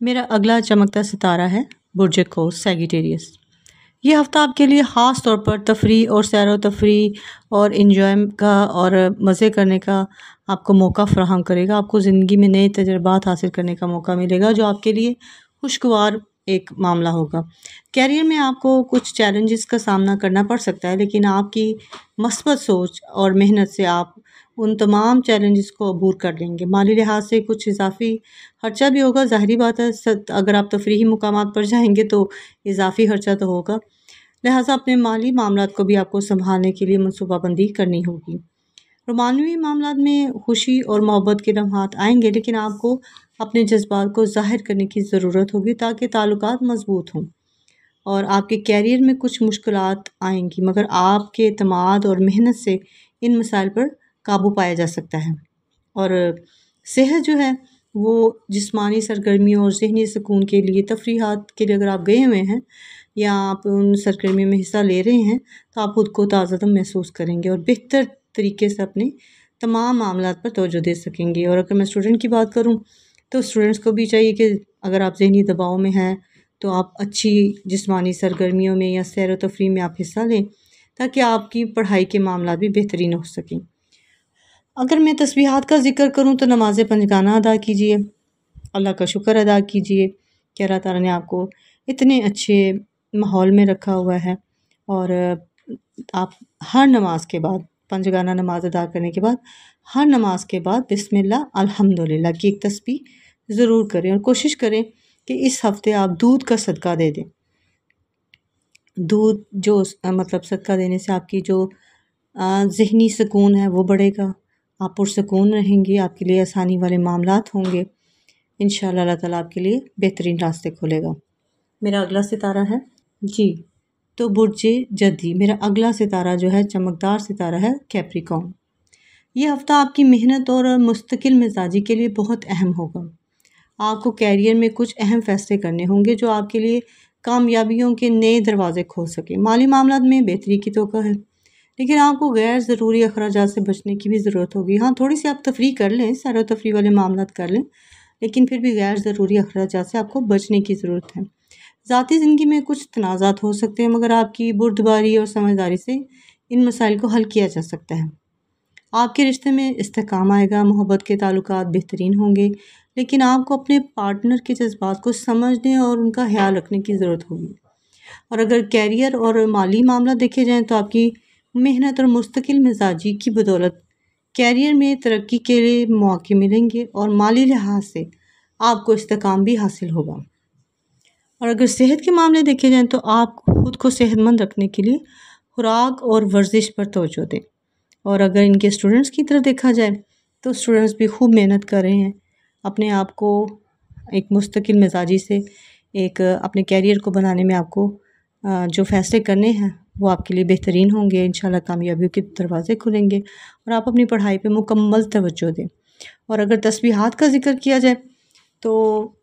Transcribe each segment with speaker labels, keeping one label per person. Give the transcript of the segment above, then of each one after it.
Speaker 1: मेरा अगला चमकता सितारा है बुर्ज क़ौस सैजिटेरियस। ये हफ़्ता आपके लिए ख़ास तौर पर तफरीह और सैर व तफरीह और इन्जॉय का और मज़े करने का आपको मौका फ़राहम करेगा। आपको ज़िंदगी में नए तजुर्बात हासिल करने का मौका मिलेगा जो आपके लिए खुशगवार एक मामला होगा। करियर में आपको कुछ चैलेंजेस का सामना करना पड़ सकता है, लेकिन आपकी मस्बत सोच और मेहनत से आप उन तमाम चैलेंजेस को अबूर कर लेंगे। माली लिहाज से कुछ इजाफ़ी खर्चा भी होगा, ज़ाहिरी बात है अगर आप तफरीही मुकामात पर जाएँगे तो इजाफ़ी खर्चा तो होगा। लिहाजा अपने माली मामलात को भी आपको सँभालने के लिए मनसूबाबंदी करनी होगी। रोमानवी मामलात में खुशी और मोहब्बत के लम्हात आएँगे, लेकिन आपको अपने जज़्बात को ज़ाहिर करने की ज़रूरत होगी ताकि ताल्लुकात मज़बूत हों। और आपके करियर में कुछ मुश्किलात आएँगी, मगर आपके एतमाद और मेहनत से इन मसाइल पर काबू पाया जा सकता है। और सेहत जो है वो जिस्मानी सरगर्मियों और ज़हनी सुकून के लिए तफरीहात के लिए अगर आप गए हुए हैं या आप उन सरगर्मियों में हिस्सा ले रहे हैं तो आप खुद को ताज़ादम महसूस करेंगे और बेहतर तरीके से अपने तमाम मामलात पर तवज्जो दे सकेंगे। और अगर मैं स्टूडेंट की बात करूँ तो स्टूडेंट्स को भी चाहिए कि अगर आप ज़हनी दबाव में हैं तो आप अच्छी जिस्मानी सरगर्मियों में या सैर व तफरीह में आप हिस्सा लें ताकि आपकी पढ़ाई के मामला भी बेहतरीन हो सकें। अगर मैं तस्बीहात का ज़िक्र करूँ तो नमाज़ पंजगाना अदा कीजिए, अल्लाह का शुक्र अदा कीजिए कि अल्लाह ताला ने आपको इतने अच्छे माहौल में रखा हुआ है। और आप हर नमाज के बाद, पंजगाना नमाज अदा करने के बाद, हर नमाज के बाद बिस्मिल्लाह अल्हम्दुलिल्लाह की एक तस्बीह ज़रूर करें और कोशिश करें कि इस हफ़्ते आप दूध का सदका दे दें। दूध जो मतलब सदका देने से आपकी जो ज़हनी सुकून है वो बढ़ेगा, आप पुरसुकून रहेंगी, आपके लिए आसानी वाले मामलात होंगे। इंशाअल्लाह अल्लाह ताला आपके लिए बेहतरीन रास्ते खोलेगा। मेरा अगला सितारा है जी, तो बुर्ज जद्दी। मेरा अगला सितारा जो है चमकदार सितारा है कैप्रिकॉर्न। ये हफ़्ता आपकी मेहनत और मुस्तकिल मिजाजी के लिए बहुत अहम होगा। आपको कैरियर में कुछ अहम फ़ैसले करने होंगे जो आपके लिए कामयाबियों के नए दरवाज़े खोल सकें। माली मामलात में बेहतरी की तवक्को है, लेकिन आपको गैर ज़रूरी अखराजात से बचने की भी ज़रूरत होगी। हाँ, थोड़ी सी आप तफरीह कर लें, सैर व तफरीह वाले मामलात कर लें, लेकिन फिर भी गैर ज़रूरी अखराजात से आपको बचने की ज़रूरत है। ज़ाती ज़िंदगी में कुछ तनाज़ात हो सकते हैं, मगर आपकी बुर्दबारी और समझदारी से इन मसाइल को हल किया जा सकता है। आपके रिश्ते में इस्तेहकाम आएगा, मोहब्बत के ताल्लुकात बेहतरीन होंगे, लेकिन आपको अपने पार्टनर के जज्बात को समझने और उनका ख्याल रखने की ज़रूरत होगी। और अगर कैरियर और माली मामला देखे जाएँ तो आपकी मेहनत और मुस्तकिल मिजाजी की बदौलत कैरियर में तरक्की के लिए मौके मिलेंगे और माली लिहाज से आपको इस्तेहकाम भी हासिल होगा। और अगर सेहत के मामले देखे जाएँ तो आप खुद को सेहतमंद रखने के लिए खुराक और वर्जिश पर तवज्जो दें। और अगर इनके स्टूडेंट्स की तरफ देखा जाए तो स्टूडेंट्स भी खूब मेहनत कर रहे हैं, अपने आप को एक मुस्तकिल मिजाजी से एक अपने कैरियर को बनाने में आपको जो फ़ैसले करने हैं वो आपके लिए बेहतरीन होंगे। इंशाल्लाह कामयाबियों के दरवाज़े खुलेंगे और आप अपनी पढ़ाई पे मुकम्मल तवज्जो दें। और अगर तस्बीहात का ज़िक्र किया जाए तो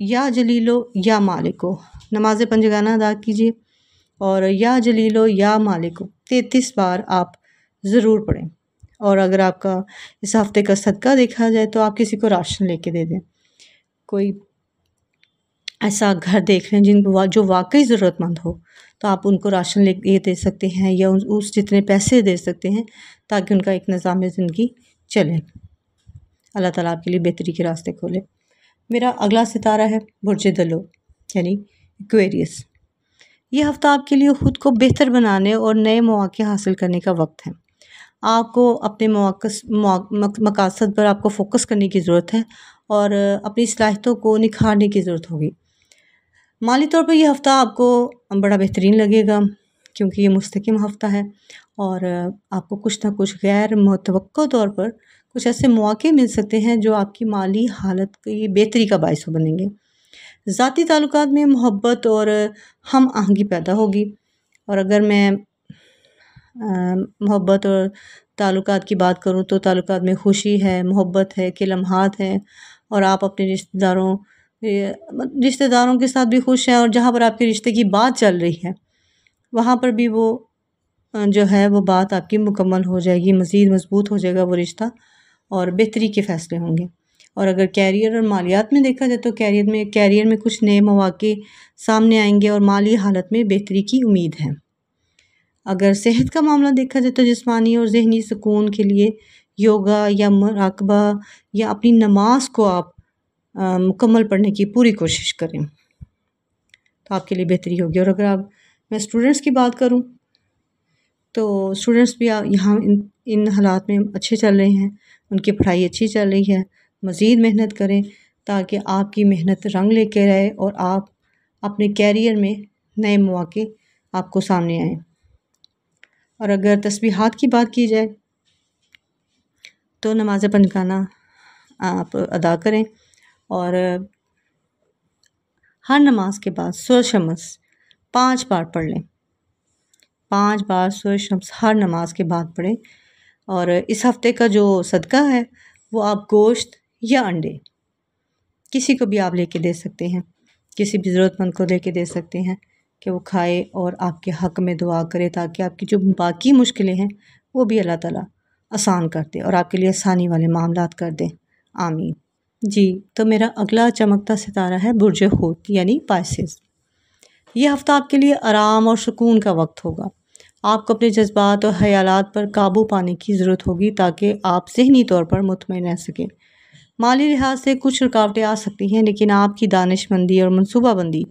Speaker 1: या जलीलो या मालिको नमाज़ पंजगाना अदा कीजिए और या जलीलो या मालिको 33 बार आप ज़रूर पढ़ें। और अगर आपका इस हफ़्ते का सदका देखा जाए तो आप किसी को राशन लेके दे दें। कोई ऐसा घर देख लें जिनको जो वाक़ई ज़रूरतमंद हो, तो आप उनको राशन ये दे सकते हैं या उस जितने पैसे दे सकते हैं ताकि उनका एक निज़ाम ज़िंदगी चले। अल्लाह ताला आपके लिए बेहतरी के रास्ते खोले। मेरा अगला सितारा है बुर्ज दलो यानी एक्वेरियस। ये हफ़्ता आपके लिए ख़ुद को बेहतर बनाने और नए मौक़े हासिल करने का वक्त है। आपको अपने मकासद पर आपको फ़ोकस करने की ज़रूरत है और अपनी सलाहियतों को निखारने की ज़रूरत होगी। माली तौर पर यह हफ़्ता आपको बड़ा बेहतरीन लगेगा क्योंकि ये मुस्तकिम हफ़्ता है और आपको कुछ ना कुछ गैर मुतवक्को तौर पर कुछ ऐसे मौके मिल सकते हैं जो आपकी माली हालत की बेहतरी का बाइस बनेंगे। ज़ाती ताल्लुकात में मोहब्बत और हम आहंगी पैदा होगी। और अगर मैं मोहब्बत और ताल्लुकात की बात करूँ तो ताल्लुकात में खुशी है, मोहब्बत है, के लम्हात हैं और आप अपने रिश्तेदारों के साथ भी खुश हैं और जहाँ पर आपके रिश्ते की बात चल रही है वहाँ पर भी वो जो है वो बात आपकी मुकम्मल हो जाएगी, मज़ीद मज़बूत हो जाएगा वो रिश्ता और बेहतरी के फ़ैसले होंगे। और अगर कैरियर और मालियात में देखा जाए तो कैरियर में कुछ नए मौक़े सामने आएंगे और माली हालत में बेहतरी की उम्मीद है। अगर सेहत का मामला देखा जाए तो जिस्मानी और ज़हनी सुकून के लिए योगा या मुराक़बा या अपनी नमाज को आप मुकम्मल पढ़ने की पूरी कोशिश करें तो आपके लिए बेहतरी होगी। और अगर मैं स्टूडेंट्स की बात करूं तो स्टूडेंट्स भी यहाँ इन हालात में अच्छे चल रहे हैं, उनकी पढ़ाई अच्छी चल रही है। मज़ीद मेहनत करें ताकि आपकी मेहनत रंग लेकर आए और आप अपने कैरियर में नए मौक़े आपको सामने आएँ। और अगर तस्बीहात की बात की जाए तो नमाज़ पंजगाना आप अदा करें और हर नमाज के बाद सूरह शम्स 5 बार पढ़ लें। 5 बार सूरह शम्स हर नमाज के बाद पढ़ें। और इस हफ़्ते का जो सदका है वो आप गोश्त या अंडे किसी को भी आप लेके दे सकते हैं, किसी भी ज़रूरतमंद को लेके दे सकते हैं कि वो खाए और आपके हक़ में दुआ करे ताकि आपकी जो बाकी मुश्किलें हैं वो भी अल्लाह ताला आसान कर दे और आपके लिए आसानी वाले मामलात कर दे। आमीन। जी, तो मेरा अगला चमकता सितारा है बुर्ज हूत यानी पाइसेस। ये हफ़्ता आपके लिए आराम और सुकून का वक्त होगा। आपको अपने जज्बात और ख़यालात पर काबू पाने की ज़रूरत होगी ताकि आप ज़हनी तौर पर मुतमईन रह सकें। माली लिहाज से कुछ रुकावटें आ सकती हैं लेकिन आपकी दानिशमंदी और मनसूबाबंदी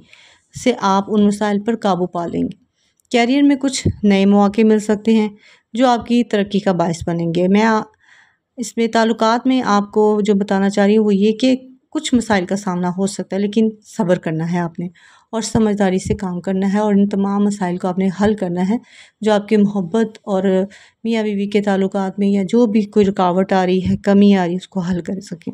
Speaker 1: से आप उन मसाइल पर काबू पा लेंगे। कैरियर में कुछ नए मौक़े मिल सकते हैं जो आपकी तरक्की का बायस बनेंगे। मैं इसमें ताल्लुकात में आपको जो बताना चाह रही हूँ वो ये कि कुछ मसाइल का सामना हो सकता है लेकिन सब्र करना है आपने और समझदारी से काम करना है और इन तमाम मसाइल को आपने हल करना है जो आपकी मोहब्बत और मियाँ बीवी के ताल्लुकात में या जो भी कोई रुकावट आ रही है, कमी आ रही है, उसको हल कर सकें।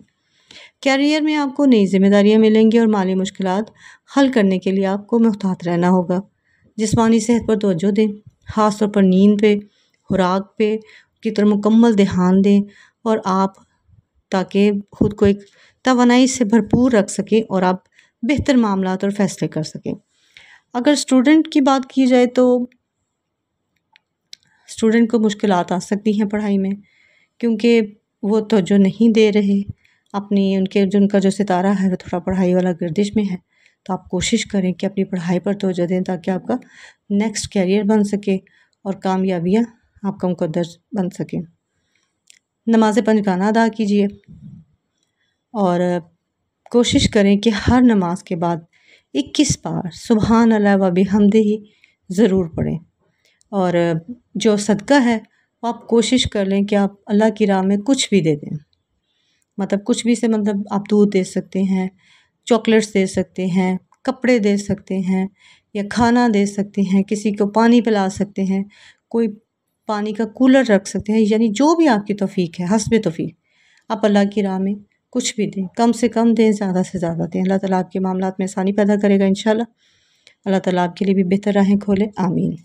Speaker 1: कैरियर में आपको नई ज़िम्मेदारियाँ मिलेंगी और माली मुश्किलात हल करने के लिए आपको मुहतात रहना होगा। जिस्मानी सेहत पर तवज्जो दें, ख़ास तौर पर नींद पे, खुराक पे की तरफ मुकम्मल ध्यान दें और आप ताकि ख़ुद को एक तवानाई से भरपूर रख सकें और आप बेहतर मामलात और फ़ैसले कर सकें। अगर स्टूडेंट की बात की जाए तो स्टूडेंट को मुश्किलात आ सकती हैं पढ़ाई में क्योंकि वो तवज्जो नहीं दे रहे उनका जो सितारा है वो थोड़ा पढ़ाई वाला गर्दिश में है। तो आप कोशिश करें कि अपनी पढ़ाई पर तवज्जो दें ताकि आपका नेक्स्ट कैरियर बन सके और कामयाबियाँ आपका मुकद्दर बन सकें। नमाज़ पंजगाना अदा कीजिए और कोशिश करें कि हर नमाज के बाद 21 बार सुबहान अल्लाह व बिहम्दिही ज़रूर पढ़ें। और जो सदका है वो आप कोशिश कर लें कि आप अल्लाह की राह में कुछ भी दे दें। मतलब कुछ भी से मतलब आप दूध दे सकते हैं, चॉकलेट्स दे सकते हैं, कपड़े दे सकते हैं या खाना दे सकते हैं, किसी को पानी पिला सकते हैं, कोई पानी का कूलर रख सकते हैं, यानी जो भी आपकी तौफ़ीक है हस्बे तौफ़ीक आप अल्लाह की राह में कुछ भी दें, कम से कम दें, ज़्यादा से ज़्यादा दें। अल्लाह ताला आपके मामलात में आसानी पैदा करेगा इंशाअल्लाह। अल्लाह ताला आपके लिए भी बेहतर राहें खोले। आमीन।